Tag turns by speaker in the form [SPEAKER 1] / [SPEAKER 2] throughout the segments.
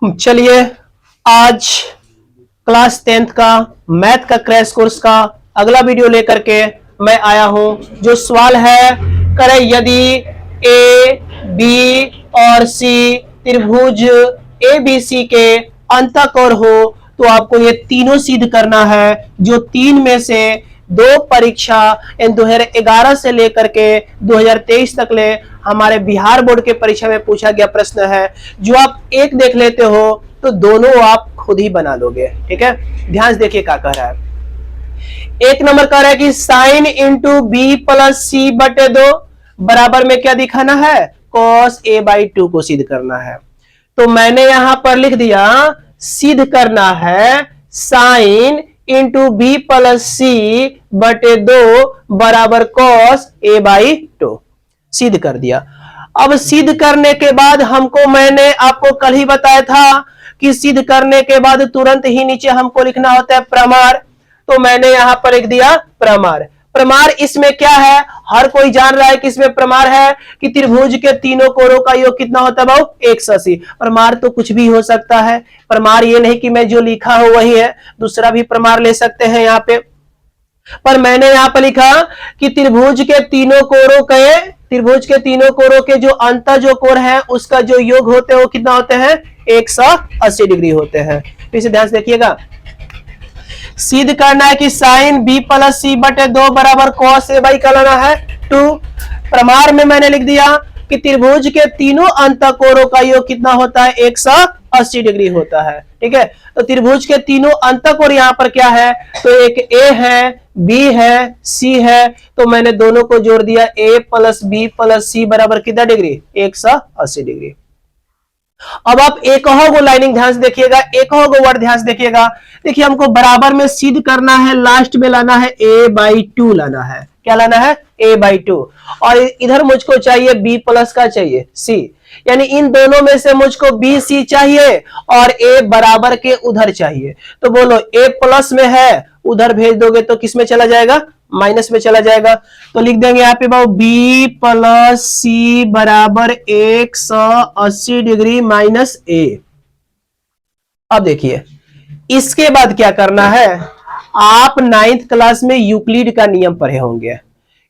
[SPEAKER 1] चलिए आज class 10th का मैथ का क्रैश कोर्स का अगला वीडियो लेकर के मैं आया हूं। जो सवाल है, करें यदि ए बी और सी त्रिभुज ए बी सी के अंतःकोण हो तो आपको ये तीनों सिद्ध करना है। जो तीन में से दो परीक्षा 2011 से लेकर के 2023 तक ले हमारे बिहार बोर्ड के परीक्षा में पूछा गया प्रश्न है। जो आप एक देख लेते हो तो दोनों आप खुद ही बना लोगे। ठीक है, ध्यान से देखिए क्या कह रहा है। एक नंबर कह रहा है कि साइन इंटू बी प्लस सी बटे 2 बराबर में क्या दिखाना है, कॉस ए बाई 2 को सिद्ध करना है। तो मैंने यहां पर लिख दिया सिद्ध करना है साइन इंटू बी प्लस सी बटे 2 बराबर कॉस ए बाई 2 सिद्ध कर दिया। अब सिद्ध करने के बाद हमको, मैंने आपको कल ही बताया था कि सिद्ध करने के बाद तुरंत ही नीचे हमको लिखना होता है प्रमाण। तो मैंने यहां पर लिख दिया प्रमाण। प्रमाण इसमें क्या है, हर कोई जान रहा है कि इसमें प्रमाण है कि त्रिभुज के तीनों कोणों का योग कितना होता है भाऊ, 180। प्रमाण तो कुछ भी हो सकता है। प्रमाण ये नहीं कि मैं जो लिखा हूं वही है, दूसरा भी प्रमाण ले सकते हैं यहाँ पे। पर मैंने यहां पर लिखा कि त्रिभुज के तीनों कोणों के जो अंतर जो कोण है उसका जो योग होते हैं वो कितना होते हैं, 180 डिग्री होते हैं। फिर से ध्यान से देखिएगा। सिद्ध करना है कि साइन बी प्लस सी बटे 2 बराबर कॉस ए बाई का लेना है 2। प्रमाण में मैंने लिख दिया कि त्रिभुज के तीनों अंतःकोणों का योग कितना होता है, 180 डिग्री होता है। ठीक है, तो त्रिभुज के तीनों अंतःकोण यहाँ पर क्या है, तो एक ए है, बी है, सी है। तो मैंने दोनों को जोड़ दिया, ए प्लस बी प्लस सी बराबर कितना डिग्री, 180 डिग्री। अब आप एक हो लाइनिंग ध्यान से देखिएगा, एक हो वर्ड ध्यान से देखिएगा। देखिए हमको बराबर में सिद्ध करना है, लास्ट में लाना है a बाई 2 लाना है। क्या लाना है, a बाई 2। और इधर मुझको चाहिए b प्लस का चाहिए c, यानी इन दोनों में से मुझको b c चाहिए और a बराबर के उधर चाहिए। तो बोलो a प्लस में है, उधर भेज दोगे तो किस में चला जाएगा, माइनस में चला जाएगा। तो लिख देंगे यहाँ पे भाव b प्लस सी बराबर 180 डिग्री माइनस a। अब देखिए इसके बाद क्या करना है, आप 9th क्लास में यूक्लिड का नियम पढ़े होंगे।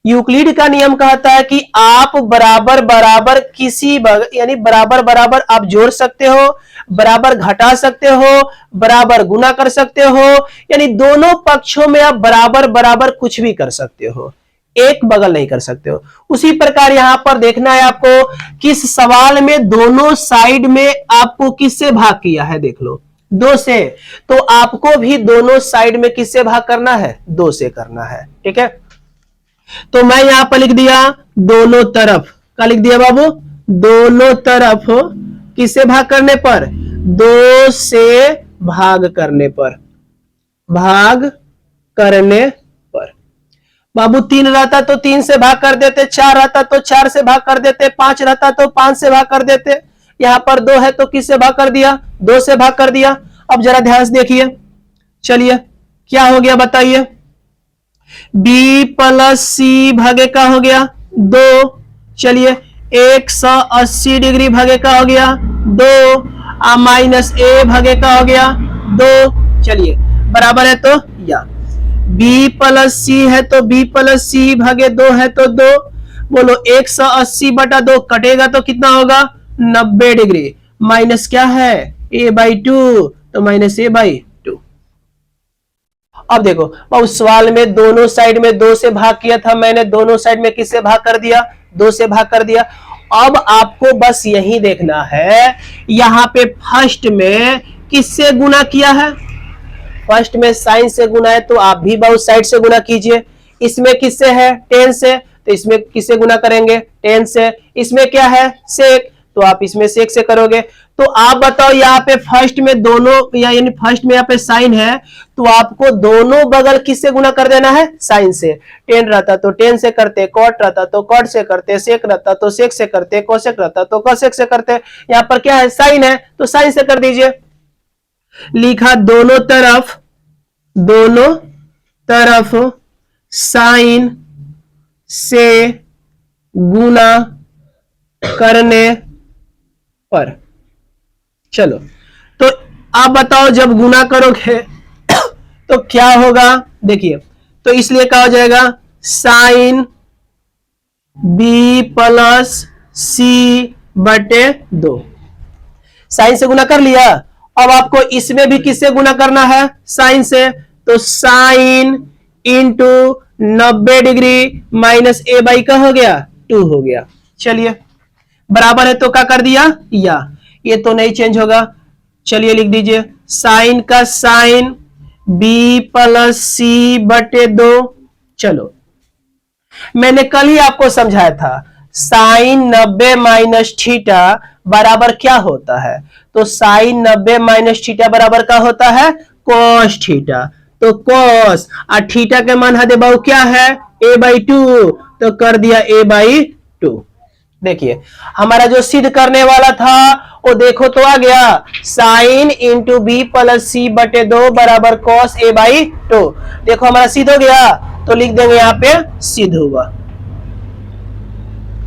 [SPEAKER 1] यूक्लिड का नियम कहता है कि आप बराबर बराबर किसी यानी बराबर बराबर आप जोड़ सकते हो, बराबर घटा सकते हो, बराबर गुना कर सकते हो, यानी दोनों पक्षों में आप बराबर बराबर कुछ भी कर सकते हो, एक बगल नहीं कर सकते हो। उसी प्रकार यहां पर देखना है आपको किस सवाल में दोनों साइड में आपको किससे भाग किया है, देख लो 2 से। तो आपको भी दोनों साइड में किससे भाग करना है, 2 से करना है। ठीक है, तो मैं यहां पर लिख दिया दोनों तरफ, क्या लिख दिया बाबू, दोनों तरफ किससे भाग करने पर, 2 से भाग करने पर, भाग करने पर। बाबू 3 रहता तो 3 से भाग कर देते, 4 रहता तो 4 से भाग कर देते, 5 रहता तो 5 से भाग कर देते। यहां पर 2 है तो किससे भाग कर दिया, 2 से भाग कर दिया। अब जरा ध्यान से देखिए, चलिए क्या हो गया बताइए, b प्लस सी भागे का हो गया 2। चलिए 180 डिग्री भागे का हो गया 2, माइनस a भागे का हो गया 2। चलिए बराबर है तो या b प्लस सी है तो b प्लस सी भागे 2 है तो 2। बोलो 180 बटा 2 कटेगा तो कितना होगा, 90 डिग्री। माइनस क्या है, a बाई 2, तो माइनस a बाई 2। अब देखो उस सवाल में दोनों साइड में 2 से भाग किया था मैंने, दोनों साइड में किससे भाग कर दिया, 2 से भाग कर दिया। अब आपको बस यही देखना है यहां पे फर्स्ट में किससे गुना किया है, फर्स्ट में साइन से गुना है तो आप भी बहुत साइड से गुना कीजिए। इसमें किससे है, 10 से, तो इसमें किससे गुना करेंगे, 10 से। इसमें क्या है, सेक, तो आप इसमें सेक से करोगे। तो आप बताओ यहाँ पे फर्स्ट में दोनों, यानी फर्स्ट में यहाँ पे साइन है तो आपको दोनों बगल किससे गुना कर देना है, साइन से। 10 रहता तो 10 से करते, कॉट रहता तो कॉट से करते, सेक रहता तो सेक से करते, कोसेक रहता तो कोसेक से करते। यहाँ पर क्या है, साइन है तो साइन से कर दीजिए। लिखा दोनों तरफ साइन से गुना करने पर। चलो आप बताओ जब गुना करोगे तो क्या होगा, देखिए, तो इसलिए क्या हो जाएगा साइन बी प्लस सी बटे 2। साइन से गुना कर लिया, अब आपको इसमें भी किससे गुना करना है, साइन से, तो sine into 90 degree minus A by का हो गया 2 हो गया। चलिए बराबर है तो क्या कर दिया, या ये तो नहीं चेंज होगा, चलिए लिख दीजिए साइन का साइन बी प्लस सी बटे 2। चलो मैंने कल ही आपको समझाया था साइन 90 माइनस थीटा बराबर क्या होता है, तो साइन 90 माइनस थीटा बराबर क्या होता है, कॉस थीटा। तो कॉस और थीटा के मान हदे बाबू क्या है, a बाई 2, तो कर दिया a बाई 2। देखिए हमारा जो सिद्ध करने वाला था वो देखो तो आ गया साइन इंटू बी प्लस सी बटे 2 बराबर कॉस a बाई 2। देखो हमारा सिद्ध हो गया, तो लिख देंगे यहां पे सिद्ध हुआ,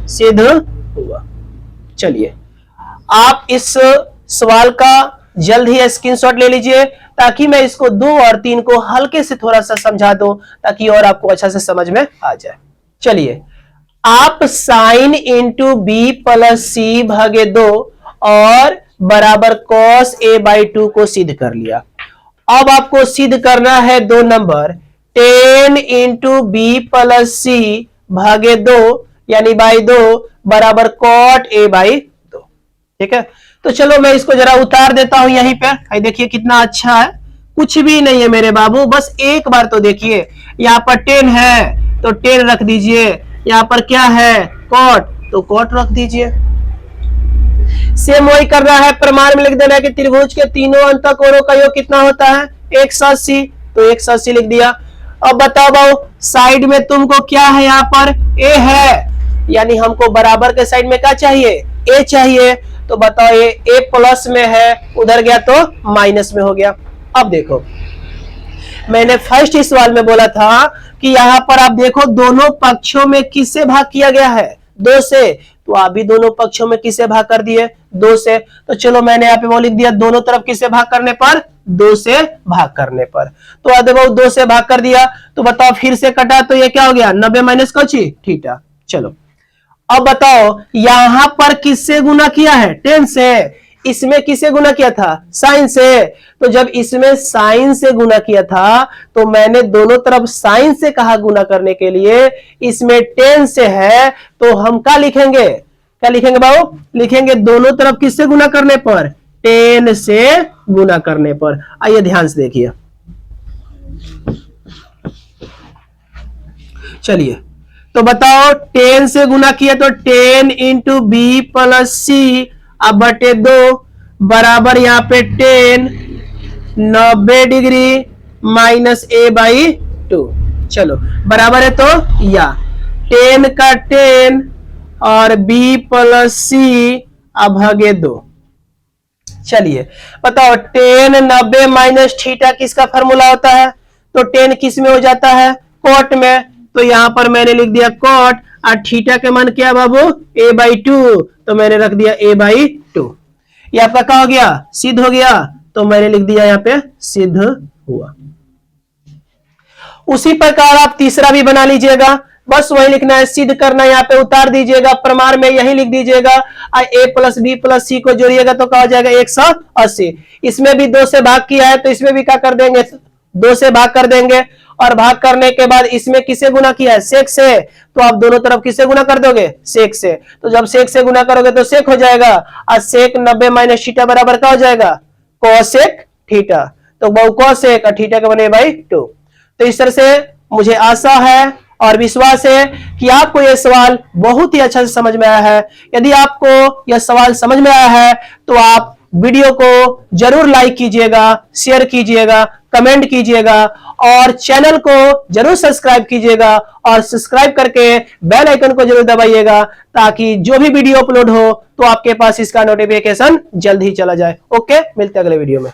[SPEAKER 1] सिद्ध हुआ। चलिए आप इस सवाल का जल्द ही स्क्रीनशॉट ले लीजिए ताकि मैं इसको 2 और 3 को हल्के से थोड़ा सा समझा दूं ताकि और आपको अच्छा से समझ में आ जाए। चलिए आप साइन इंटू बी प्लस सी भागे 2 और बराबर कॉस ए बाई 2 को सिद्ध कर लिया। अब आपको सिद्ध करना है 2 नंबर 10 इंटू बी प्लस सी भागे 2 यानी बाई 2 बराबर कॉट ए बाई 2। ठीक है, तो चलो मैं इसको जरा उतार देता हूं यहीं पे, देखिए कितना अच्छा है, कुछ भी नहीं है मेरे बाबू, बस एक बार तो देखिए, यहां पर 10 है तो 10 रख दीजिए, यहां पर क्या है कॉट, तो कॉट रख दीजिए। सेम वही करना है, प्रमाण में लिख देना है कि त्रिभुज के तीनों अंतःकोणों का योग कितना होता है 180, तो 180 लिख दिया। अब बताओ भाई साइड में तुमको क्या है, यहाँ पर a है, यानी हमको बराबर के साइड में क्या चाहिए, a चाहिए, तो बताओ ये a प्लस में है, उधर गया तो माइनस में हो गया। अब देखो मैंने फर्स्ट इस सवाल में बोला था कि यहां पर आप देखो दोनों पक्षों में किससे भाग किया गया है, 2 से, तो आप भी दोनों पक्षों में किससे भाग कर दिए, 2 से। तो चलो मैंने यहाँ पे वो लिख दिया दोनों तरफ किससे भाग करने पर, 2 से भाग करने पर। तो अब देखो 2 से भाग कर दिया, तो बताओ फिर से कटा तो ये क्या हो गया 90 माइनस कौची थीटा। चलो अब बताओ यहां पर किससे गुना किया है, 10 से, इसमें किससे गुना किया था, साइन से। तो जब इसमें साइन से गुना किया था तो मैंने दोनों तरफ साइन से कहा गुना करने के लिए, इसमें 10 से है तो हम क्या लिखेंगे, क्या लिखेंगे बाबू, लिखेंगे दोनों तरफ किससे गुना करने पर, 10 से गुना करने पर। आइए ध्यान से देखिए, चलिए तो बताओ 10 से गुना किया तो 10 इंटू बी प्लस सी अब बटे 2 बराबर यहाँ पे 10 90 डिग्री माइनस ए बाई 2। चलो बराबर है तो या 10 का 10 और b प्लस सी अब भागे 2। चलिए बताओ 10 90 माइनस थीटा किसका फॉर्मूला होता है, तो 10 किस में हो जाता है, कॉट में, तो यहां पर मैंने लिख दिया कॉट और थीटा के मान क्या बाबू a बाई 2, तो मैंने रख दिया a बाई 2। ये आपका क्या हो गया, सिद्ध हो गया, तो मैंने लिख दिया यहाँ पे सिद्ध हुआ। उसी प्रकार आप तीसरा भी बना लीजिएगा, बस वही लिखना है, सिद्ध करना, यहाँ पे उतार दीजिएगा, प्रमाण में यही लिख दीजिएगा, a प्लस बी प्लस सी को जोड़िएगा तो क्या हो जाएगा 180। इसमें भी 2 से भाग किया है तो इसमें भी क्या कर देंगे, 2 से भाग कर देंगे, और भाग करने के बाद इसमें किसे गुना किया है, सेक से, तो आप दोनों तरफ किसे गुना कर दोगे, सेक से। तो जब सेक से गुना करोगे तो सेक हो जाएगा, और सेक 90 माइनस थीटा बराबर क्या हो जाएगा, कोसेक थीटा, तो बहु कोसेक और थीटा का बने बाई 2। तो इस तरह से मुझे आशा है और विश्वास है कि आपको यह सवाल बहुत ही अच्छा से समझ में आया है। यदि आपको यह सवाल समझ में आया है तो आप वीडियो को जरूर लाइक कीजिएगा, शेयर कीजिएगा, कमेंट कीजिएगा और चैनल को जरूर सब्सक्राइब कीजिएगा, और सब्सक्राइब करके बेल आइकन को जरूर दबाइएगा ताकि जो भी वीडियो अपलोड हो तो आपके पास इसका नोटिफिकेशन जल्द ही चला जाए। ओके, मिलते हैं अगले वीडियो में।